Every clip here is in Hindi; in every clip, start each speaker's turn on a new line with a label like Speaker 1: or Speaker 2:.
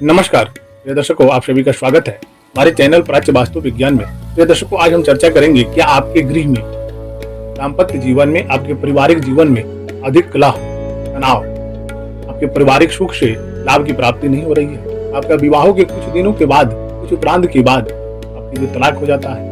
Speaker 1: नमस्कार प्रिय दर्शकों, आप सभी का स्वागत है हमारे चैनल प्राच्य वास्तु विज्ञान में। प्रिय दर्शकों, आज हम चर्चा करेंगे क्या आपके गृह में, दाम्पत्य जीवन में, आपके पारिवारिक जीवन में अधिक कलह, तनाव, आपके पारिवारिक सुख से लाभ की प्राप्ति नहीं हो रही है। आपका विवाह के कुछ दिनों के बाद, कुछ उपरांत के बाद आपकी जो तलाक हो जाता है,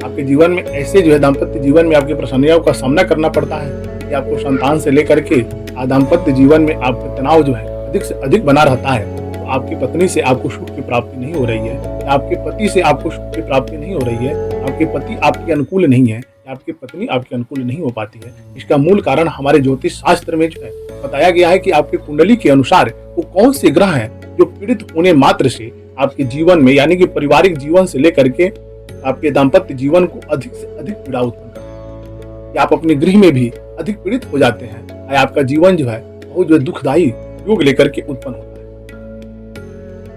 Speaker 1: आपके जीवन में ऐसे दाम्पत्य जीवन में आपकी परेशानियों का सामना करना पड़ता है कि आपको संतान से लेकर के दाम्पत्य जीवन में आपका तनाव अधिक से अधिक बना रहता है। आपकी पत्नी से आपको सुख की प्राप्ति नहीं हो रही है, आपके पति से आपको सुख की प्राप्ति नहीं हो रही है, आपके पति आपके अनुकूल नहीं है, आपकी पत्नी आपके अनुकूल नहीं हो पाती है। इसका मूल कारण हमारे ज्योतिष शास्त्र में बताया गया है कि आपके कुंडली के अनुसार वो कौन से ग्रह हैं जो पीड़ित होने मात्र से आपके जीवन में, यानी कि पारिवारिक जीवन से लेकर के आपके दाम्पत्य जीवन को अधिक से अधिक पीड़ा उत्पन्न करते हैं। आप अपने गृह में भी अधिक पीड़ित हो जाते हैं। आपका जीवन बहुत दुखदायी योग लेकर के उत्पन्न होता है।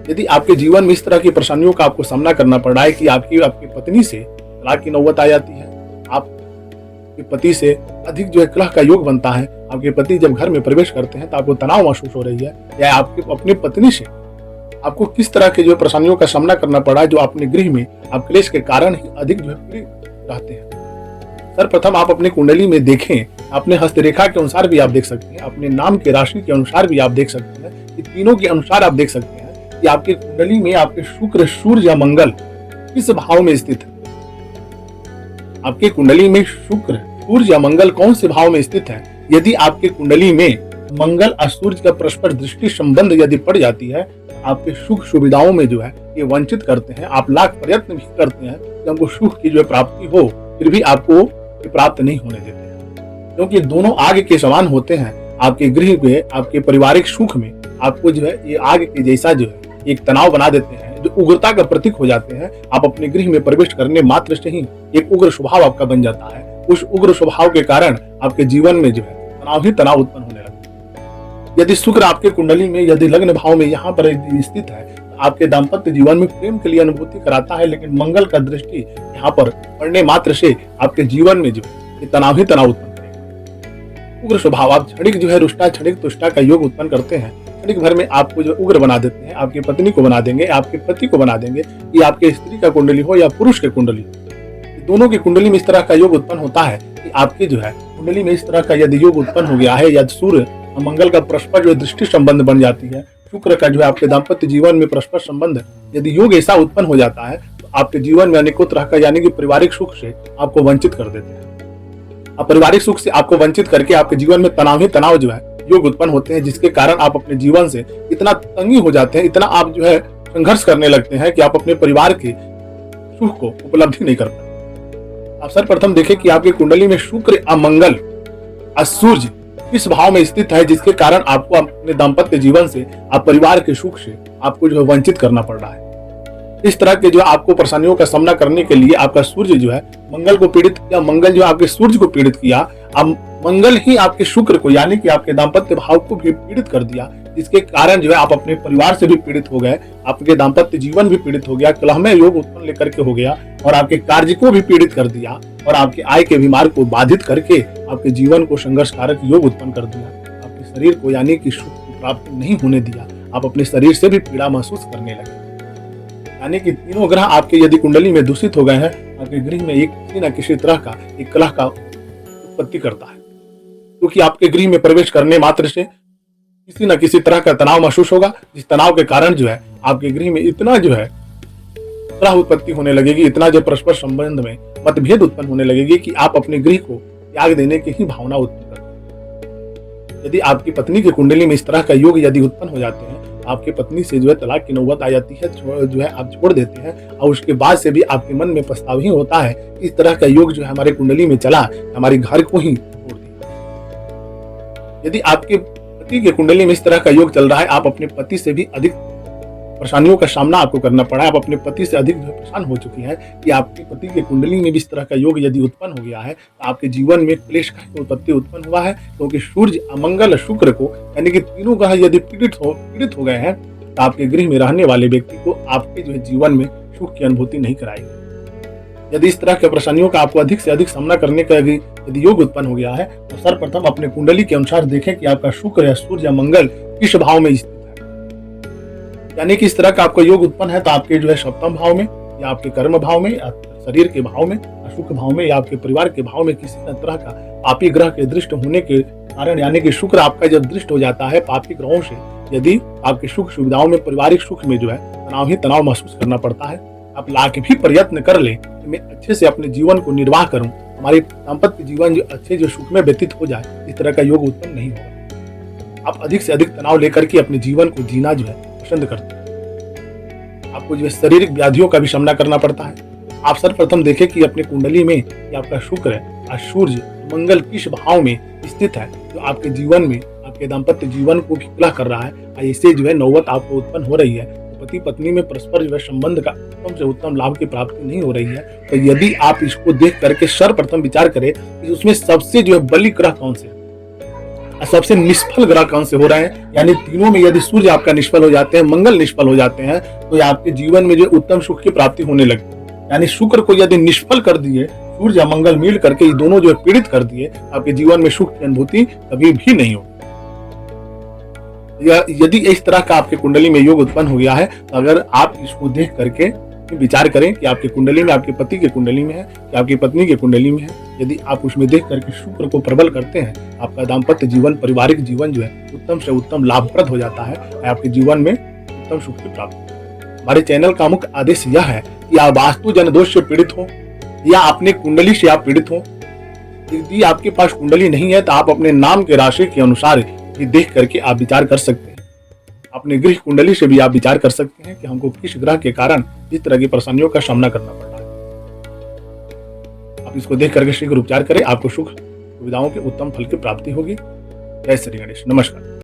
Speaker 1: यदि आपके जीवन में इस तरह की परेशानियों का आपको सामना करना पड़ रहा है कि आपकी पत्नी से तलाक की नौबत आ जाती है, आपके पति से अधिक कलह का योग बनता है, आपके पति जब घर में प्रवेश करते हैं तो आपको तनाव महसूस हो रही है, या आपके अपनी पत्नी से आपको किस तरह के परेशानियों का सामना करना पड़ा है जो अपने गृह में आप क्लेश के कारण ही अधिक पीड़ित रहते हैं। सर्वप्रथम आप अपनी कुंडली में देखें, अपने हस्तरेखा के अनुसार भी आप देख सकते हैं, अपने नाम के राशि के अनुसार भी आप देख सकते हैं, ये तीनों के अनुसार आप देख सकते हैं कि आपकी कुंडली में आपके शुक्र, सूर्य या मंगल किस भाव में स्थित है। आपके कुंडली में शुक्र, सूर्य या मंगल कौन से भाव में स्थित है। यदि आपके कुंडली में मंगल और सूर्य का परस्पर दृष्टि संबंध यदि पड़ जाती है, आपके सुख सुविधाओं में ये वंचित करते हैं। आप लाख प्रयत्न भी करते हैं कि हमको सुख की प्राप्ति हो, फिर भी आपको प्राप्त नहीं होने देते हैं, क्योंकि दोनों आग के समान होते हैं। आपके गृह में, आपके पारिवारिक सुख में आपको ये आग के जैसा एक तनाव बना देते हैं, जो उग्रता का प्रतीक हो जाते हैं। आप अपने गृह में प्रवेश करने मात्र से ही एक उग्र स्वभाव आपका बन जाता है। उस उग्र स्वभाव के कारण आपके जीवन में तनाव ही तनाव उत्पन्न होने लगता है। यदि शुक्र आपके कुंडली में यदि लग्न भाव में यहाँ पर स्थित है, तो आपके दाम्पत्य जीवन में प्रेम के लिए अनुभूति कराता है, लेकिन मंगल का दृष्टि यहाँ पर पड़ने मात्र से आपके जीवन में तनाव ही तनाव उत्पन्न करेगा। उग्र स्वभाव, आप क्षणिक रुष्टा क्षणिक तुष्टा का योग उत्पन्न करते हैं। क्षणिक भर में आपको उग्र बना देते हैं, आपकी पत्नी को बना देंगे, आपके पति को बना देंगे। ये आपके स्त्री का कुंडली हो या पुरुष के कुंडली, दोनों की कुंडली में इस तरह का योग उत्पन्न होता है कि आपकी कुंडली में इस तरह का यदि योग उत्पन्न हो गया है, या सूर्य और मंगल का परस्पर दृष्टि संबंध बन जाती है, शुक्र का आपके दाम्पत्य जीवन में परस्पर संबंध यदि योग ऐसा उत्पन्न हो जाता है, तो आपके जीवन में अनेकों तरह का, यानी कि पारिवारिक सुख से आपको वंचित कर देते हैं। अब पारिवारिक सुख से आपको वंचित करके आपके जीवन में तनाव ही तनाव योग उत्पन्न होते हैं, जिसके कारण आप अपने जीवन से इतना तंगी हो जाते हैं, इतना आप संघर्ष करने लगते हैं कि आप अपने परिवार के सुख को उपलब्धि नहीं कर पाते। आप सर्वप्रथम देखें कि आपकी कुंडली में शुक्र और मंगल और सूर्य किस भाव में स्थित है, जिसके कारण आपको अपने दाम्पत्य जीवन से, आप परिवार के सुख से आपको वंचित करना पड़ रहा है। इस तरह के आपको परेशानियों का सामना करने के लिए आपका सूर्य मंगल को पीड़ित किया, मंगल आपके सूर्य को पीड़ित किया, अब मंगल ही आपके शुक्र को, यानी कि आपके दाम्पत्य भाव को भी पीड़ित कर दिया, जिसके कारण आप अपने परिवार से भी पीड़ित हो गए, आपके दाम्पत्य जीवन भी पीड़ित हो गया, कलहमय योग उत्पन्न लेकर के हो गया, और आपके कार्य को भी पीड़ित कर दिया, और आपके आय के बीमार को बाधित करके आपके जीवन को संघर्षकारक योग उत्पन्न कर दिया। आपके शरीर को, यानी कि सुख की प्राप्ति नहीं होने दिया, आप अपने शरीर से भी पीड़ा महसूस करने लगे। यानी कि तीनों ग्रह आपके यदि कुंडली में दूषित हो गए हैं, आपके गृह में किसी न किसी तरह का एक कलह का उत्पत्ति करता है, क्योंकि आपके गृह में प्रवेश करने मात्र से किसी न किसी तरह का तनाव महसूस होगा, जिस तनाव के कारण आपके गृह में इतना कलह उत्पत्ति होने लगेगी, इतना परस्पर संबंध में मतभेद उत्पन्न होने लगेगी कि आप अपने गृह को त्याग देने की ही भावना उत्पन्न करते हैं। यदि आपकी पत्नी की कुंडली में इस तरह का योग यदि उत्पन्न हो जाते हैं, आपके पत्नी से तलाक की नौबत आ जाती है, आप छोड़ देते हैं, और उसके बाद से भी आपके मन में पछतावा ही होता है, इस तरह का योग हमारे कुंडली में चला, हमारे घर को ही तोड़ दिया। यदि आपके पति के कुंडली में इस तरह का योग चल रहा है, आप अपने पति से भी अधिक परेशानियों का सामना आपको करना पड़ा है, आप अपने पति से अधिक परेशान हो चुकी हैं कि आपके पति के कुंडली में भी इस तरह का योग यदि उत्पन्न हो गया है, तो आपके जीवन में क्लेश का उत्पत्ति उत्पन्न हुआ है, क्योंकि सूर्य, मंगल, शुक्र को, यानी कि तीनों ग्रह यदि पीड़ित हो गए हैं, तो आपके गृह में रहने वाले व्यक्ति को आपके जीवन में सुख की अनुभूति नहीं कराएगी। यदि इस तरह के परेशानियों का आपको अधिक से अधिक सामना करने का यदि योग उत्पन्न हो गया है, तो सर्वप्रथम अपने कुंडली के अनुसार देखें कि आपका शुक्र या सूर्य या मंगल किस भाव में स्थित है। यानी कि इस तरह का आपका योग उत्पन्न है तो आपके जो है सप्तम भाव में या आपके कर्म भाव में या शरीर के भाव में, सुख भाव में या आपके परिवार के भाव में किसी न तरह का पापी ग्रह के दृष्ट होने के कारण, यानी कि शुक्र आपका जब दृष्ट हो जाता है पापी ग्रहों से, यदि आपके सुख सुविधाओं में, पारिवारिक सुख में जो है तनाव ही तनाव महसूस करना पड़ता है, आप लाख भी प्रयत्न कर लें कि मैं अच्छे से अपने जीवन को निर्वाह करूं, हमारे दाम्पत्य जीवन जो अच्छे जो सुख में व्यतीत हो जाए, इस तरह का योग उत्पन्न नहीं होगा। आप अधिक से अधिक तनाव लेकर के अपने जीवन को जीना जो है पसंद करते हैं। आपको जो है शारीरिक व्याधियों का भी सामना करना पड़ता है। आप सर्वप्रथम देखें कि अपने कुंडली में कि आपका शुक्र है और सूर्य मंगल किस भाव में स्थित है, जो आपके जीवन में आपके दाम्पत्य जीवन को भी कलह कर रहा है। ऐसे जो है नौबत आपको उत्पन्न हो रही है, तो पति पत्नी में परस्पर जो है संबंध का उत्तम से उत्तम लाभ की प्राप्ति नहीं हो रही है, तो यदि आप इसको देख करके सर्वप्रथम विचार करें कि उसमें सबसे जो है बली ग्रह कौन से है, सबसे निष्फल ग्रह कौन से हो रहे हैं, यानी तीनों में यदि सूर्य आपका निष्फल हो जाते हैं, मंगल निष्फल हो जाते हैं, तो आपके जीवन में जो उत्तम सुख की प्राप्ति होने लगती है। यानी शुक्र को यदि निष्फल कर दिए, सूर्य या मंगल मिल करके ये दोनों जो है पीड़ित कर दिए, आपके जीवन में सुख की अनुभूति कभी भी नहीं होगी। यदि इस तरह का आपके कुंडली में योग उत्पन्न हो गया है, तो अगर आप इसको देख करके विचार करें कि आपके कुंडली में, आपके पति के कुंडली में है कि आपकी पत्नी के कुंडली में है, यदि आप उसमें देख करके शुक्र को प्रबल करते हैं, आपका दाम्पत्य जीवन, पारिवारिक जीवन जो है उत्तम से उत्तम लाभप्रद हो जाता है, आपके जीवन में उत्तम सुख की प्राप्ति। हमारे चैनल का मुख्य आदेश यह है कि आप वास्तु जन दोष से पीड़ित हो या अपने कुंडली से आप पीड़ित हो। यदि आपके पास कुंडली नहीं है तो आप अपने नाम के राशि के अनुसार भी देख करके आप विचार कर सकते हैं। अपने गृह कुंडली से भी आप विचार कर सकते हैं कि हमको किस ग्रह के कारण इस तरह की परेशानियों का सामना करना पड़ रहा है। आप इसको देख करके शीघ्र उपचार करें, आपको सुख सुविधाओं के उत्तम फल की प्राप्ति होगी। जय श्री गणेश। नमस्कार।